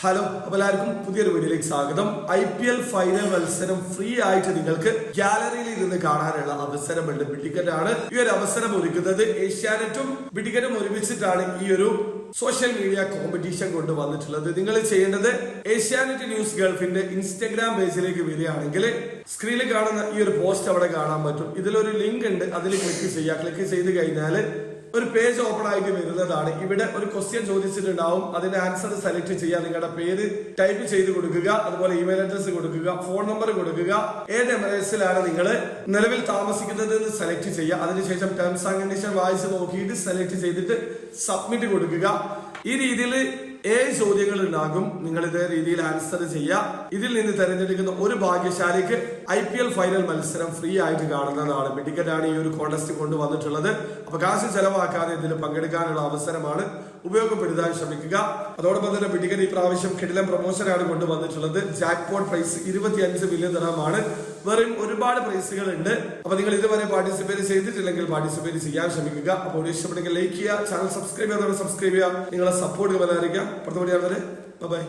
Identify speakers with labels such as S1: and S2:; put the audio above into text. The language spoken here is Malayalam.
S1: ഹലോ, അപ്പോൾ എല്ലാവർക്കും പുതിയൊരു വീഡിയോയിലേക്ക് സ്വാഗതം. IPL ഫൈനൽ മത്സരം ഫ്രീ ആയിട്ട് നിങ്ങൾക്ക് ഗാലറിയിൽ ഇരുന്ന് കാണാനുള്ള അവസരമുണ്ട്. ബിഡിക്കറ്റ് ആണ് ഈ ഒരു അവസരം ഒരുക്കുന്നത്. ഏഷ്യാനെറ്റും ബിഡിക്കറ്റും ഒരുമിച്ചിട്ടാണ് ഈ ഒരു സോഷ്യൽ മീഡിയ കോമ്പറ്റീഷൻ കൊണ്ടുവന്നിട്ടുള്ളത്. നിങ്ങൾ ചെയ്യേണ്ടത് ഏഷ്യാനെറ്റ് ന്യൂസ് ഗൾഫിന്റെ ഇൻസ്റ്റഗ്രാം പേജിലേക്ക് വരികയാണെങ്കിൽ സ്ക്രീനിൽ കാണുന്ന ഈ ഒരു പോസ്റ്റ് അവിടെ കാണാൻ പറ്റും. ഇതിലൊരു ലിങ്ക് ഉണ്ട്, അതിൽ ക്ലിക്ക് ചെയ്യുക. ക്ലിക്ക് ചെയ്ത് കഴിഞ്ഞാൽ ഒരു പേജ് ഓപ്പൺ ആയിട്ട് വരുന്നതാണ്. ഇവിടെ ഒരു ക്വസ്റ്റ്യൻ ചോദിച്ചിട്ടുണ്ടാവും, അതിന്റെ ആൻസർ സെലക്ട് ചെയ്യുക. നിങ്ങളുടെ പേര് ടൈപ്പ് ചെയ്ത് കൊടുക്കുക, അതുപോലെ ഇമെയിൽ അഡ്രസ് കൊടുക്കുക, ഫോൺ നമ്പർ കൊടുക്കുക, ഏത് എമിറേറ്റ്സിലാണ് നിങ്ങൾ നിലവിൽ താമസിക്കുന്നത് എന്ന് സെലക്ട് ചെയ്യുക. അതിനുശേഷം ടേംസ് ആൻഡ് കണ്ടീഷൻ വായിച്ച് നോക്കിയിട്ട് സെലക്ട് ചെയ്തിട്ട് സബ്മിറ്റ് കൊടുക്കുക. ഈ രീതിയിൽ 7 ചോദ്യങ്ങൾ ഉണ്ടാകും. നിങ്ങൾ ഇതേ രീതിയിൽ ആൻസർ ചെയ്യുക. ഇതിൽ നിന്ന് തെരഞ്ഞെടുക്കുന്ന ഒരു ഭാഗ്യശാലിക്ക് IPL ഫൈനൽ മത്സരം ഫ്രീ ആയിട്ട് കാണുന്നതാണ്. ബിഡിക്കറ്റ് ആണ് ഈ ഒരു കോൺടെസ്റ്റ് കൊണ്ടുവന്നിട്ടുള്ളത്. അപ്പൊ കാശ് ചെലവാക്കാതെ ഇതിൽ പങ്കെടുക്കാനുള്ള അവസരമാണ്, ഉപയോഗപ്പെടുത്താൻ ശ്രമിക്കുക. അതോടൊപ്പം തന്നെ ബിഡിക്കറ്റ് ഈ പ്രാവശ്യം കിടിലൻ പ്രൊമോഷനാണ് കൊണ്ടുവന്നിട്ടുള്ളത്. ജാക്ക്പോട്ട് പ്രൈസ് 25 മില്യൺ ദിർഹമാണ്. വേറെയും ഒരുപാട് പ്രൈസുകൾ ഉണ്ട്. അപ്പൊ നിങ്ങൾ ഇതുവരെ പാർട്ടിസിപ്പേറ്റ് ചെയ്തിട്ടില്ലെങ്കിൽ പാർട്ടിസിപ്പേറ്റ് ചെയ്യാൻ ശ്രമിക്കുക. അപ്പോൾ ഇഷ്ടപ്പെട്ടെങ്കിൽ ലൈക്ക് ചെയ്യുക, ചാനൽ സബ്സ്ക്രൈബ് ചെയ്യാതെ സബ്സ്ക്രൈബ് ചെയ്യുക. നിങ്ങളെ സപ്പോർട്ട് വരാതിരിക്കുക. ബൈ.